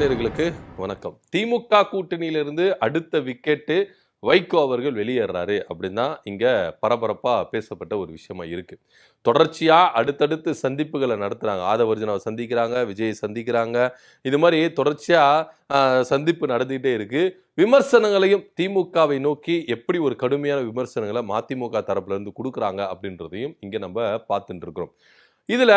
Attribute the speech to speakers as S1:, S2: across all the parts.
S1: நேயர்களுக்கு வணக்கம். திமுக கூட்டணியிலிருந்து அடுத்த விக்கெட்டு வைகோ அவர்கள் வெளியேறாரு அப்படின்னு தான் இங்க பரபரப்பா பேசப்பட்ட ஒரு விஷயமா இருக்கு. தொடர்ச்சியா அடுத்தடுத்து சந்திப்புகளை நடத்துறாங்க. ஆதவர்ஜனாவை சந்திக்கிறாங்க, விஜயை சந்திக்கிறாங்க. இது மாதிரி தொடர்ச்சியா சந்திப்பு நடந்துகிட்டே இருக்கு. விமர்சனங்களையும் திமுகவை நோக்கி எப்படி ஒரு கடுமையான விமர்சனங்களை மதிமுக தரப்புல இருந்து கொடுக்குறாங்க அப்படின்றதையும் இங்க நம்ம பார்த்துட்டு இருக்கிறோம். இதுல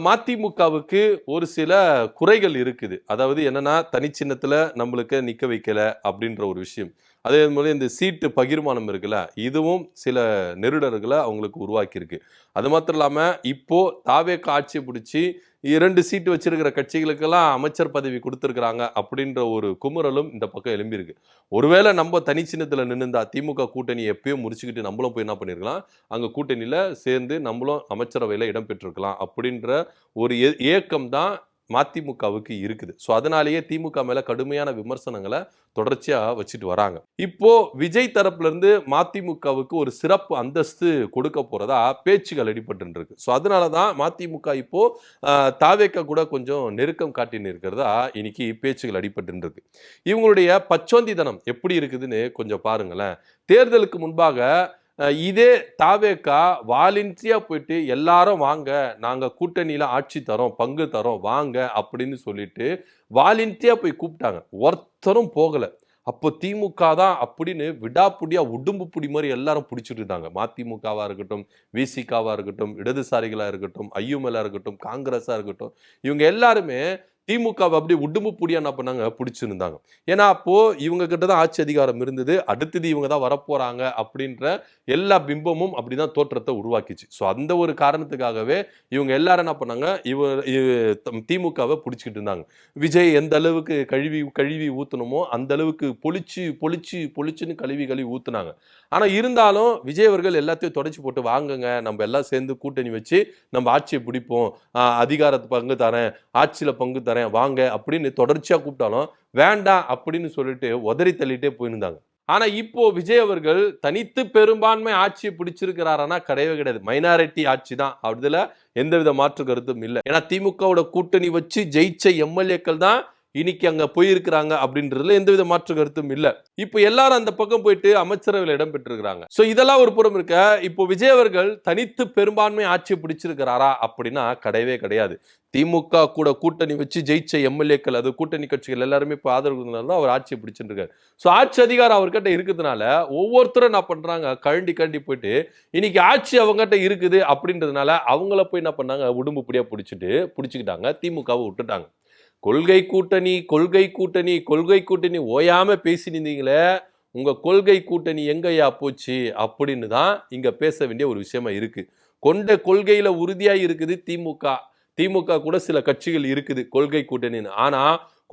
S1: மதிமுகவுக்கு ஒரு சில குறைகள் இருக்குது. அதாவது என்னன்னா, தனிச்சின்னத்துல நம்மளுக்கு நிக்க வைக்கல அப்படின்ற ஒரு விஷயம். அதே மாதிரி இந்த சீட்டு பகிர்மானம் இருக்குல்ல, இதுவும் சில நெருடல்களை அவங்களுக்கு உருவாக்கியிருக்கு. அது மாத்திரம் இல்லாம இப்போ தாவேக ஆட்சியை பிடிச்சி 2 சீட்டு வச்சிருக்கிற கட்சிகளுக்கெல்லாம் அமைச்சர் பதவி கொடுத்துருக்குறாங்க அப்படின்ற ஒரு குமுறலும் இந்த பக்கம் எழும்பியிருக்கு. ஒருவேளை நம்ம தனிச்சின்னத்துல நின்னுந்தா திமுக கூட்டணி எப்பயும் முடிச்சுக்கிட்டு நம்மளும் போய் என்ன பண்ணிருக்கலாம், அங்க கூட்டணியில சேர்ந்து நம்மளும் அமைச்சரவையில இடம் பெற்றிருக்கலாம் அப்படின்ற ஒரு ஏக்கம் தான் மதிமுகவுக்கு இருக்குது. ஸோ அதனாலேயே திமுக மேல கடுமையான விமர்சனங்களை தொடர்ச்சியா வச்சுட்டு வராங்க. இப்போ விஜய் தரப்புல இருந்து மதிமுகவுக்கு ஒரு சிறப்பு அந்தஸ்து கொடுக்க போறதா பேச்சுகள் அடிபட்டு இருக்கு. ஸோ அதனாலதான் மதிமுக இப்போ தாவேக கூட கொஞ்சம் நெருக்கம் காட்டின்னு இருக்கிறதா இன்னைக்கு பேச்சுகள் அடிபட்டு இருக்கு. இவங்களுடைய பச்சோந்திதனம் எப்படி இருக்குதுன்னு கொஞ்சம் பாருங்களேன். தேர்தலுக்கு முன்பாக இதே தாவேகா வாலண்டியா போயிட்டு எல்லாரும் வாங்க, நாங்க கூட்டணியில ஆட்சி தரோம், பங்கு தரோம், வாங்க அப்படின்னு சொல்லிட்டு வாலண்டியா போய் கூப்பிட்டாங்க. ஒருத்தரும் போகல. அப்போ திமுக தான் அப்படின்னு விடாப்புடியா உடும்பு புடி மாதிரி எல்லாரும் பிடிச்சிட்டு இருந்தாங்க. மதிமுகவா இருக்கட்டும், விசிகாவா இருக்கட்டும், இடதுசாரிகளா இருக்கட்டும், ஐயுமலா இருக்கட்டும், காங்கிரஸா இருக்கட்டும், இவங்க எல்லாருமே திமுகவை அப்படி உடும்பு புடியா என்ன பண்ணாங்க, பிடிச்சிருந்தாங்க. ஏன்னா அப்போ இவங்க கிட்ட தான் ஆட்சி அதிகாரம் இருந்தது, அடுத்தது இவங்க தான் வரப்போறாங்க அப்படின்ற எல்லா பிம்பமும் அப்படிதான் தோற்றத்தை உருவாக்கிச்சு. ஸோ அந்த ஒரு காரணத்துக்காகவே இவங்க எல்லாரும் என்ன பண்ணாங்க, திமுகவை பிடிச்சிக்கிட்டு இருந்தாங்க. விஜய் எந்த அளவுக்கு கழுவி கழுவி ஊத்தணுமோ அந்த அளவுக்கு பொழிச்சுன்னு கழுவி ஊத்துனாங்க. ஆனா இருந்தாலும் விஜய் அவர்கள் எல்லாத்தையும் தொடச்சி போட்டு வாங்குங்க, நம்ம எல்லாம் சேர்ந்து கூட்டணி வச்சு நம்ம ஆட்சியை பிடிப்போம், அதிகாரத்து பங்கு தரேன், ஆட்சியில பங்கு தரேன், வாங்க அப்படின்னு தொடர்ச்சியா கூப்பிட்டாலும் வேண்டாம் அப்படின்னு சொல்லிட்டு உதறி தள்ளிட்டே போயிருந்தாங்க. ஆனா இப்போ விஜய் அவர்கள் தனித்து பெரும்பான்மை ஆட்சியை பிடிச்சிருக்கிறாரா? கிடையவே கிடையாது. மைனாரிட்டி ஆட்சி தான். அதுல எந்தவித மாற்று கருத்தும் இல்லை. ஏன்னா திமுகவோட கூட்டணி வச்சு ஜெயிச்ச எம்எல்ஏக்கள் தான் இன்னைக்கு அங்க போயிருக்கிறாங்க அப்படின்றதுல எந்தவித மாற்று கருத்தும் இல்ல. இப்போ எல்லாரும் அந்த பக்கம் போயிட்டு அமைச்சரவையில் இடம் பெற்றிருக்கிறாங்க. சோ இதெல்லாம் ஒரு புறம் இருக்க, இப்போ விஜய் அவர்கள் தனித்து பெரும்பான்மை ஆட்சியை பிடிச்சிருக்கிறாரா அப்படின்னா கிடையவே கிடையாது. திமுக கூட கூட்டணி வச்சு ஜெயிச்ச எம்எல்ஏக்கள், அது கூட்டணி கட்சிகள் எல்லாருமே இப்போ ஆதரவு அவர் ஆட்சியை பிடிச்சிட்டு இருக்காரு. ஸோ ஆட்சி அதிகாரம் அவர்கிட்ட இருக்கிறதுனால ஒவ்வொருத்தரும் என்ன பண்றாங்க, கழண்டி போயிட்டு இன்னைக்கு ஆட்சி அவங்ககிட்ட இருக்குது அப்படின்றதுனால அவங்கள போய் என்ன பண்ணாங்க, உடும்புப்படியா பிடிச்சிக்கிட்டாங்க, திமுகவை விட்டுட்டாங்க. கொள்கை கூட்டணி ஓயாம பேசி நின்றீங்களே, உங்க கொள்கை கூட்டணி எங்கயா போச்சு அப்படின்னு தான் இங்க பேச வேண்டிய ஒரு விஷயமா இருக்கு. கொண்ட கொள்கையில உறுதியா இருக்குது திமுக கூட சில கட்சிகள் இருக்குது கொள்கை கூட்டணின்னு. ஆனா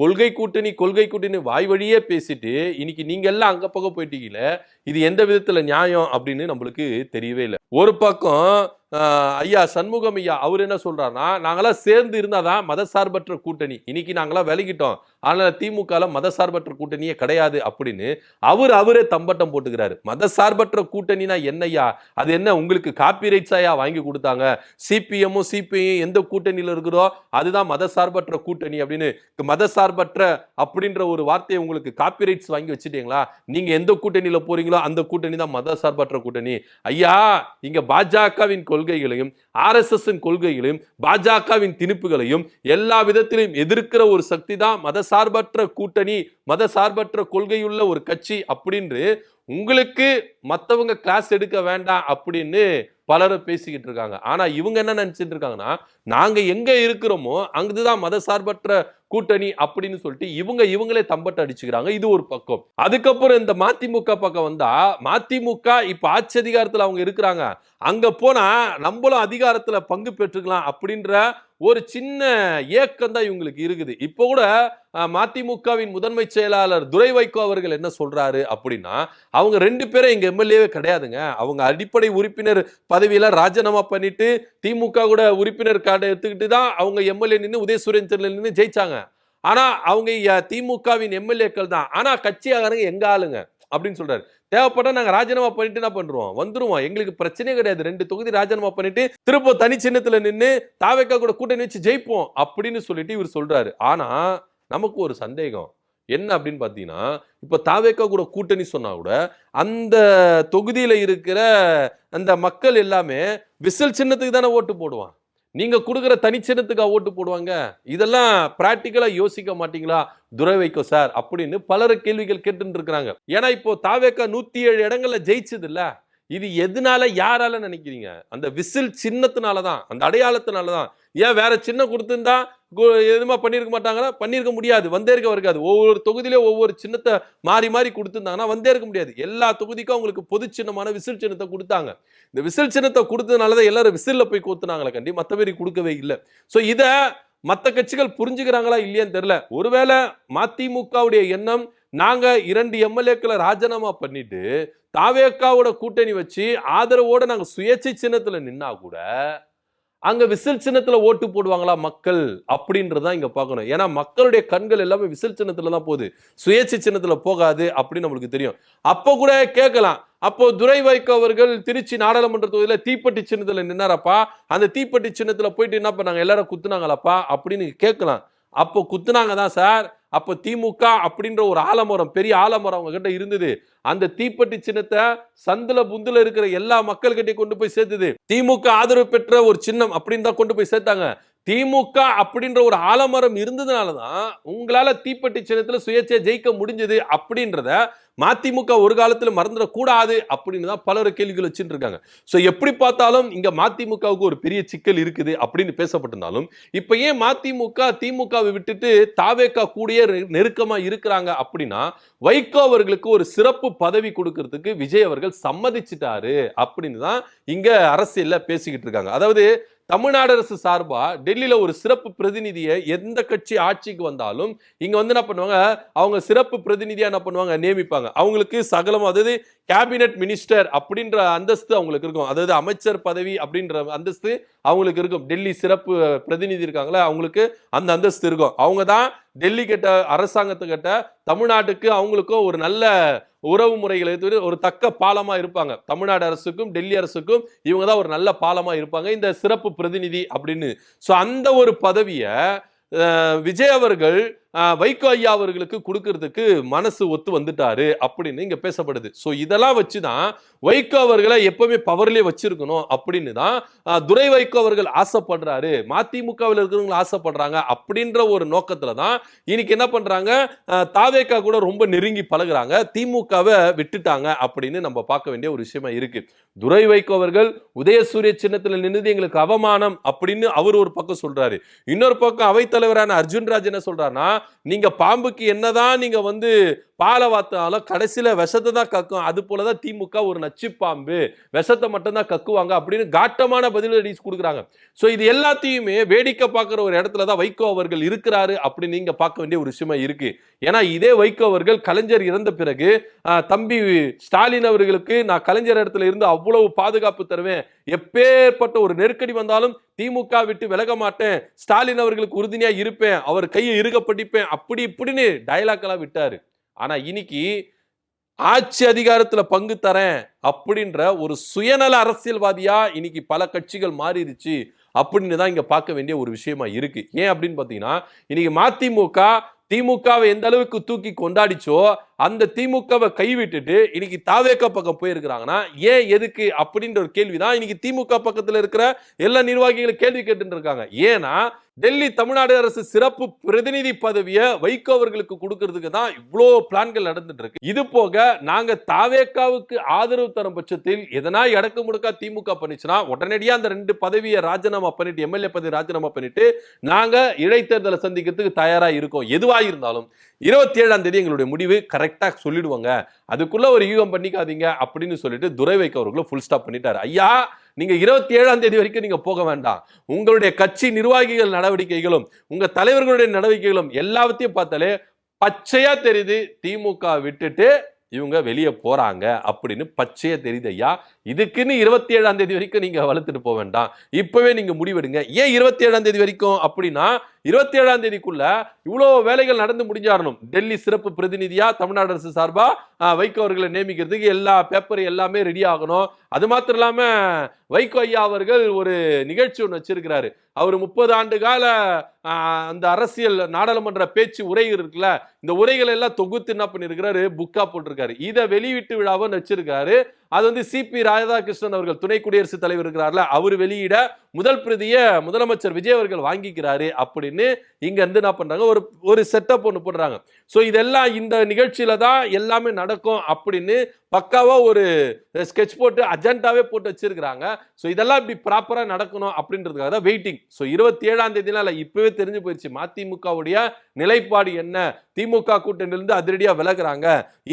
S1: கொள்கை கூட்டணி வாய் வழியே பேசிட்டு இன்னைக்கு நீங்க எல்லாம் அங்க பக்கம் போயிட்டீங்களே, இது எந்த விதத்துல நியாயம் அப்படின்னு நம்மளுக்கு தெரியவே இல்லை. ஒரு பக்கம் ஐயா சண்முகம் ஐயா அவர் என்ன சொல்றாருன்னா, நாங்களாம் சேர்ந்து இருந்தாதான் மதசார்பற்ற கூட்டணி, இன்னைக்கு நாங்களாம் விலகிட்டோம், அதனால திமுக மதசார்பற்ற கூட்டணியே கிடையாது அப்படின்னு அவரே தம்பட்டம் போட்டுக்கிறாரு. மதசார்பற்ற கூட்டணினா என்னையா, அது என்ன உங்களுக்கு காப்பி ரைட்ஸாயா வாங்கி கொடுத்தாங்க? சிபிஎம்மும் சிபிஐயும் எந்த கூட்டணியில இருக்கிறோ அதுதான் மதசார்பற்ற கூட்டணி அப்படின்னு, மதசார்பற்ற அப்படின்ற ஒரு வார்த்தையை உங்களுக்கு காப்பி ரைட்ஸ் வாங்கி வச்சுட்டீங்களா? நீங்க எந்த கூட்டணியில போறீங்களோ அந்த கூட்டணி தான் மதசார்பற்ற கூட்டணி. ஐயா, இங்க பாஜகவின் கொள்கைகளையும் RSS கொள்கைகளையும் பாஜகவின் திணிப்புகளையும் எல்லா விதத்திலும் எதிர்க்கிற ஒரு சக்தி தான் மதசார்பற்ற கூட்டணி, மதசார்பற்ற கொள்கையுள்ள ஒரு கட்சி அப்படின்னு உங்களுக்கு மத்தவங்க கிளாஸ் எடுக்க வேண்டாம் அப்படின்னு பலரும் பேசிக்கிட்டு இருக்காங்க. ஆனா இவங்க என்ன நினைச்சிட்டு இருக்காங்கன்னா, நாங்க எங்க இருக்கிறோமோ அங்குதான் மதசார்பற்ற கூட்டணி அப்படின்னு சொல்லிட்டு இவங்களே தம்பட்ட அடிச்சுக்கிறாங்க. இது ஒரு பக்கம். அதுக்கப்புறம் இந்த மதிமுக பக்கம் வந்தா, மதிமுக இப்ப ஆட்சி அதிகாரத்துல அவங்க இருக்கிறாங்க, அங்க போனா நம்மளும் அதிகாரத்துல பங்கு பெற்றுக்கலாம் அப்படின்ற ஒரு சின்ன ஏக்கம் தான் இவங்களுக்கு இருக்குது. இப்போ கூட மதிமுகவின் முதன்மை செயலாளர் துரை வைகோ அவர்கள் என்ன சொல்றாரு அப்படின்னா, அவங்க 2 பேரும் எங்க எம்எல்ஏவே கிடையாதுங்க, அவங்க அடிப்படை உறுப்பினர் பதவியில ராஜினாமா பண்ணிட்டு திமுக கூட உறுப்பினர் கார்டு எடுத்துக்கிட்டு தான் அவங்க எம்எல்ஏ நின்று உதயசூரியன் நின்று ஜெயிச்சாங்க. ஆனா அவங்க திமுகவின் எம்எல்ஏக்கள் தான். ஆனா கட்சியாளருங்க எங்க ஆளுங்க, அப்படின்னு சொல்றாரு. தேவைப்பட்டா நாங்க ராஜினாமா பண்ணிட்டு என்ன பண்றோம், வந்துருவோம், எங்களுக்கு பிரச்சனையே கிடையாது, 2 தொகுதி ராஜினாமா பண்ணிட்டு திரும்ப தனி சின்னத்துல நின்னு தாவேக்கா கூட கூட்டணி வச்சு ஜெயிப்போம் அப்படின்னு சொல்லிட்டு இவர் சொல்றாரு. ஆனா நமக்கு ஒரு சந்தேகம் என்ன அப்படின்னு பாத்தீங்கன்னா, இப்ப தாவேக்கா கூட கூட்டணி சொன்னா கூட அந்த தொகுதியில இருக்கிற அந்த மக்கள் எல்லாமே விசில் சின்னத்துக்கு தானே ஓட்டு போடுவான். நீங்க கொடுக்கிற தனிச்சின்னத்துக்கா ஓட்டு போடுவாங்க? இதெல்லாம் பிராக்டிகலா யோசிக்க மாட்டீங்களா துரை வைகோ சார் அப்படின்னு பலர் கேள்விகள் கேட்டுட்டு இருக்காங்க. ஏன்னா இப்போ தாவேக்கா 107 இடங்கள்ல ஜெயிச்சது இல்ல. இது எதனால யாரால நினைக்கிறீங்க? அந்த விசில் சின்னத்தினால தான், அந்த அடையாளத்தினால தான். ஏன் வேற சின்னம் கொடுத்திருந்தா எதுவுமே பண்ணிருக்க மாட்டாங்களா? பண்ணிருக்க முடியாது, வந்தே இருக்காது. ஒவ்வொரு தொகுதியிலும் ஒவ்வொரு சின்னத்தை மாறி மாறி கொடுத்திருந்தாங்கன்னா வந்தே இருக்க முடியாது. எல்லா தொகுதிக்கும் அவங்களுக்கு பொது சின்னமான விசில் சின்னத்தை கொடுத்தாங்க. இந்த விசில் சின்னத்தை கொடுத்ததுனாலதான் எல்லாரும் விசில்ல போய் கோத்துனாங்களே கண்டி, மத்தபடி கொடுக்கவே இல்லை. சோ இத மத்த கட்சிகள் புரிஞ்சுக்கிறாங்களா இல்லையான்னு தெரியல. ஒருவேளை மதிமுகவுடைய எண்ணம், நாங்க 2 எம்எல்ஏக்களை ராஜினாமா பண்ணிட்டு தாவேக்காவோட கூட்டணி வச்சு ஆதரவோட நாங்க சுயேட்சை சின்னத்துல நின்னா கூட அங்க விசில் சின்னத்துல ஓட்டு போடுவாங்களா மக்கள் அப்படின்றதான் இங்க பார்க்கணும். ஏன்னா மக்களுடைய கண்கள் எல்லாமே விசில் சின்னத்துல தான் போகுது, சுயேட்சை சின்னத்துல போகாது அப்படின்னு நம்மளுக்கு தெரியும். அப்போ கூட கேட்கலாம், அப்போ துரை வைகோ அவர்கள் திருச்சி நாடாளுமன்ற தொகுதியில தீப்பெட்டி சின்னத்துல நின்னாரப்பா, அந்த தீப்பெட்டி சின்னத்துல போயிட்டு என்ன பண்ணாங்க, எல்லாரும் குத்துனாங்களாப்பா அப்படின்னு கேட்கலாம். அப்போ குத்துனாங்க தான் சார். அப்போ திமுக அப்படின்ற ஒரு ஆலமரம், பெரிய ஆலமரம் அவங்க கிட்ட இருந்தது. அந்த தீப்பெட்டி சின்னத்தை சந்துல புந்துல இருக்கிற எல்லா மக்கள்கிட்ட கொண்டு போய் சேர்த்தது. திமுக ஆதரவு பெற்ற ஒரு சின்னம் அப்படின்னு தான் கொண்டு போய் சேர்த்தாங்க. திமுக அப்படின்ற ஒரு ஆலமரம் இருந்ததுனாலதான் உங்களால தீப்பெட்டி சின்னத்துல சுயேட்சையா ஜெயிக்க முடிஞ்சது அப்படின்றத மதிமுக ஒரு காலத்துல மறந்துடக்கூடாது அப்படின்னு தான் பலர் கேள்விகள் வச்சுட்டு இருக்காங்க. சோ எப்படி பார்த்தாலும் இங்க மதிமுகவுக்கு ஒரு பெரிய சிக்கல் இருக்குது அப்படின்னு பேசப்பட்டிருந்தாலும், இப்ப ஏன் மதிமுக திமுகவை விட்டுட்டு தாவேக்கா கூடிய நெருக்கமா இருக்கிறாங்க அப்படின்னா, வைகோ அவர்களுக்கு ஒரு சிறப்பு பதவி கொடுக்கிறதுக்கு விஜய் அவர்கள் சம்மதிச்சிட்டாரு அப்படின்னு தான் இங்க அரசியல்ல பேசிக்கிட்டு இருக்காங்க. அதாவது தமிழ்நாடு அரசு சார்பா டெல்லியில ஒரு சிறப்பு பிரதிநிதியை எந்த கட்சி ஆட்சிக்கு வந்தாலும் இங்க வந்து என்ன பண்ணுவாங்க, அவங்க சிறப்பு பிரதிநிதியா என்ன பண்ணுவாங்க, நியமிப்பாங்க. அவங்களுக்கு சகலம், அதாவது கேபினெட் மினிஸ்டர் அப்படின்ற அந்தஸ்து அவங்களுக்கு இருக்கும். அதாவது அமைச்சர் பதவி அப்படின்ற அந்தஸ்து அவங்களுக்கு இருக்கும். டெல்லி சிறப்பு பிரதிநிதி இருக்காங்களா, அவங்களுக்கு அந்த அந்தஸ்து இருக்கும். அவங்க தான் டெல்லி கிட்ட, அரசாங்கத்துக்கிட்ட தமிழ்நாட்டுக்கு அவங்களுக்கும் ஒரு நல்ல உறவு முறைகளை ஒரு தக்க பாலமா இருப்பாங்க. தமிழ்நாடு அரசுக்கும் டெல்லி அரசுக்கும் இவங்க தான் ஒரு நல்ல பாலமா இருப்பாங்க, இந்த சிறப்பு பிரதிநிதி அப்படின்னு. சோ அந்த ஒரு பதவியை விஜய் அவர்கள் வைகோ ஐயா அவர்களுக்கு கொடுக்கிறதுக்கு மனசு ஒத்து வந்துட்டாரு அப்படின்னு இங்க பேசப்படுது. சோ இதெல்லாம் வச்சுதான் வைகோ அவர்களை எப்பவுமே பவர்லயே வச்சிருக்கணும் அப்படின்னு தான் துரை வைகோ அவர்கள் ஆசைப்படுறாரு, மதிமுகவில் இருக்கிறவங்க ஆசைப்படுறாங்க அப்படின்ற ஒரு நோக்கத்துல தான் இன்னைக்கு என்ன பண்றாங்க, தாவேக்கா கூட ரொம்ப நெருங்கி பழகுறாங்க, திமுகவை விட்டுட்டாங்க அப்படின்னு நம்ம பார்க்க வேண்டிய ஒரு விஷயமா இருக்கு. துரை வைகோ அவர்கள் உதயசூரிய சின்னத்துல நின்று எங்களுக்கு அவமானம் அப்படின்னு அவர் ஒரு பக்கம் சொல்றாரு. இன்னொரு பக்கம் அவைத்தலைவரான அர்ஜுன்ராஜ் என்ன சொல்றாருன்னா, நீங்க பாம்புக்கு என்னதான் நீங்க வந்து பாலை வாத்தாலும் கடைசியில விஷத்தை தான் கக்கும், அது போலதான் திமுக ஒரு நச்சு பாம்பு, விஷத்தை மட்டும் தான் கக்குவாங்க அப்படின்னு காட்டமான பதிலடி கொடுக்குறாங்க. சோ இது எல்லாத்தையுமே வேடிக்கை பார்க்கிற ஒரு இடத்துலதான் வைகோ அவர்கள் இருக்கிறாரு அப்படின்னு நீங்க பார்க்க வேண்டிய ஒரு விஷயமா இருக்கு. ஏன்னா இதே வைகோ அவர்கள் கலைஞர் இறந்த பிறகு தம்பி ஸ்டாலின் அவர்களுக்கு நான் கலைஞர் இடத்துல இருந்து அவ்வளவு பாதுகாப்பு தருவேன், எப்பேற்பட்ட ஒரு நெருக்கடி வந்தாலும் திமுக விட்டு விலக மாட்டேன், ஸ்டாலின் அவர்களுக்கு உறுதுணையா இருப்பேன், அவர் கையை இறுக படிப்பேன் அப்படி இப்படின்னு டயலாக் எல்லாம் விட்டாரு. ஆனா இன்னைக்கு ஆட்சி அதிகாரத்துல பங்கு தரேன் அப்படின்ற ஒரு சுயநல அரசியல்வாதியா இன்னைக்கு பல கட்சிகள் மாறிடுச்சு அப்படின்னு தான் இங்க பார்க்க வேண்டிய ஒரு விஷயமா இருக்கு. ஏன் அப்படின்னு பாத்தீங்கன்னா, இன்னைக்கு மதிமுக திமுகவை எந்த அளவுக்கு தூக்கி கொண்டாடிச்சோ அந்த திமுகவை கைவிட்டுட்டு இன்னைக்கு தாவேக்கா பக்கம் போயிருக்கிறாங்கன்னா ஏன், எதுக்கு அப்படின்ற ஒரு கேள்விதான் இன்னைக்கு திமுக பக்கத்துல இருக்கிற எல்லா நிர்வாகிகளும் கேள்வி கேட்டு இருக்காங்க. ஏன்னா டெல்லி தமிழ்நாடு அரசு சிறப்பு பிரதிநிதி பதவியை வைகோ அவர்களுக்கு கொடுக்கிறதுக்கு தான் இவ்வளோ பிளான்கள் நடந்துட்டு இருக்கு. இது போக நாங்க தாவேக்காவுக்கு ஆதரவு தரும் பட்சத்தில் எதனா இடக்கு முடுக்கா திமுக பண்ணிச்சுன்னா உடனடியா அந்த 2 பதவியை ராஜினாமா பண்ணிட்டு, எம்எல்ஏ பதவி ராஜினாமா பண்ணிட்டு நாங்க இடைத்தேர்தலை சந்திக்கிறதுக்கு தயாரா இருக்கோம். எதுவா இருந்தாலும் 27ஆம் தேதி எங்களுடைய முடிவு கரெக்டா சொல்லிடுவாங்க, அதுக்குள்ள ஒரு யூகம் பண்ணிக்காதீங்க அப்படின்னு சொல்லிட்டு துரை வைகோ அவர்களும் ஃபுல் ஸ்டாப் பண்ணிட்டாரு. ஐயா, நீங்க 27ஆம் தேதி வரைக்கும் நீங்க போக வேண்டாம். உங்களுடைய கட்சி நிர்வாகிகள் நடவடிக்கைகளும் உங்க தலைவர்களுடைய நடவடிக்கைகளும் எல்லாத்தையும் பார்த்தாலே பச்சையா தெரியுது திமுக விட்டுட்டு இவங்க வெளியே போறாங்க அப்படின்னு பச்சையா தெரியுது. ஐயா, இதுக்குன்னு 27ஆம் தேதி வரைக்கும் நீங்க வளர்த்துட்டு போக வேண்டாம், இப்பவே நீங்க முடிவெடுங்க. ஏன் 27ஆம் தேதி வரைக்கும் அப்படின்னா, 27ஆம் தேதிக்குள்ள இவ்வளவு வேலைகள் நடந்து முடிஞ்சாரணும். டெல்லி சிறப்பு பிரதிநிதியா தமிழ்நாடு அரசு சார்பா வைகோ அவர்களை நியமிக்கிறதுக்கு எல்லா பேப்பர் எல்லாமே ரெடி ஆகணும். அது மாத்திரம் இல்லாம வைகோ ஐயா அவர்கள் ஒரு நிகழ்ச்சி ஒன்று வச்சிருக்கிறாரு. அவர் 30 ஆண்டு கால அந்த அரசியல் நாடாளுமன்ற பேச்சு உரை இருக்குல்ல, இந்த உரைகள் எல்லாம் தொகுத்து என்ன பண்ணிருக்காரு, புக்கா போட்டிருக்காரு. இதை வெளியீட்டு விழாவும் வச்சிருக்காரு. அது வந்து சிபி ராதாகிருஷ்ணன் அவர்கள் துணை குடியரசுத் தலைவர் இருக்கிறார்ல, அவர் வெளியிட முதல் பிரதிய முதலமைச்சர் விஜய் அவர்கள் வாங்கிக்கிறாரு அப்படின்னு இங்க இருந்து என்ன பண்றாங்க, ஒரு செட்டப் ஒன்று போடுறாங்க. ஸோ இதெல்லாம் இந்த நிகழ்ச்சியில தான் எல்லாமே நடக்கும் அப்படின்னு பக்காவா ஒரு ஸ்கெட்ச் போட்டு அஜெண்டாவே போட்டு வச்சிருக்காங்க. ஸோ இதெல்லாம் இப்படி ப்ராப்பரா நடக்கணும் அப்படின்றதுக்காக தான் வெயிட்டிங். ஸோ 27ஆம் தேதினால இப்பவே தெரிஞ்சு போயிடுச்சு மதிமுகவுடைய நிலைப்பாடு என்ன. திமுக கூட்டணியிலிருந்து அதிரடியா விலகுறாங்க.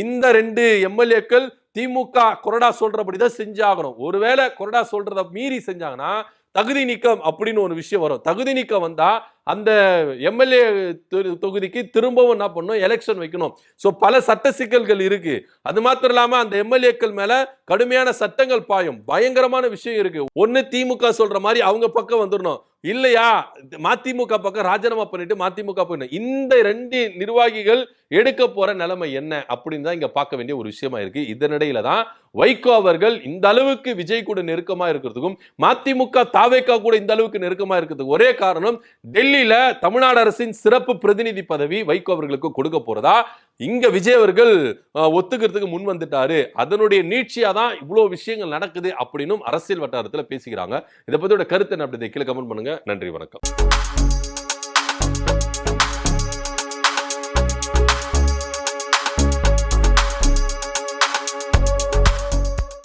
S1: இந்த 2 எம்எல்ஏக்கள் திமுக கொறடா சொல்றபடிதான் செஞ்சாகணும். ஒருவேளை கொறடா சொல்றத மீறி செஞ்சாங்கன்னா தகுதி நீக்கம் அப்படின்னு ஒரு விஷயம் வரும். தகுதி நீக்கம் வந்தா அந்த எம்எல்ஏ தொகுதிக்கு திரும்பவும் என்ன பண்ணும், எலெக்ஷன் வைக்கணும். சோ பல சட்ட சிக்கல்கள் இருக்கு. அது மாத்திரம் இல்லாம அந்த எம்எல்ஏக்கள் மேல கடுமையான சட்டங்கள் பாயும். பயங்கரமான விஷயம் இருக்கு. ஒன்னு திமுக சொல்ற மாதிரி அவங்க பக்கம் வந்துடணும், இல்லையா மதிமுக பக்கம் ராஜினாமா பண்ணிட்டு மதிமுக போயிடணும். இந்த 2 நிர்வாகிகள் எடுக்க போற நிலைமை என்ன அப்படின்னு தான் இங்க பார்க்க வேண்டிய ஒரு விஷயமா இருக்கு. இதனிடையில தான் வைகோ அவர்கள் இந்த அளவுக்கு விஜய் கூட நெருக்கமா இருக்கிறதுக்கும் மதிமுக தாவேகா கூட இந்த அளவுக்கு நெருக்கமா இருக்கிறதுக்கு ஒரே காரணம், டெல்லியில தமிழ்நாடு அரசின் சிறப்பு பிரதிநிதி பதவி வைகோ அவர்களுக்கு கொடுக்க போறதா இங்க விஜய் அவர்கள் ஒத்துக்கிறதுக்கு முன் வந்துட்டாரு. அதனுடைய நீட்சியா தான் இவ்வளவு விஷயங்கள் நடக்குது அப்படின்னு அரசியல் வட்டாரத்துல பேசிக்கிறாங்க. இதை பத்தியோட கருத்து என்ன அப்படி கீழே கமெண்ட் பண்ணுங்க. நன்றி, வணக்கம்.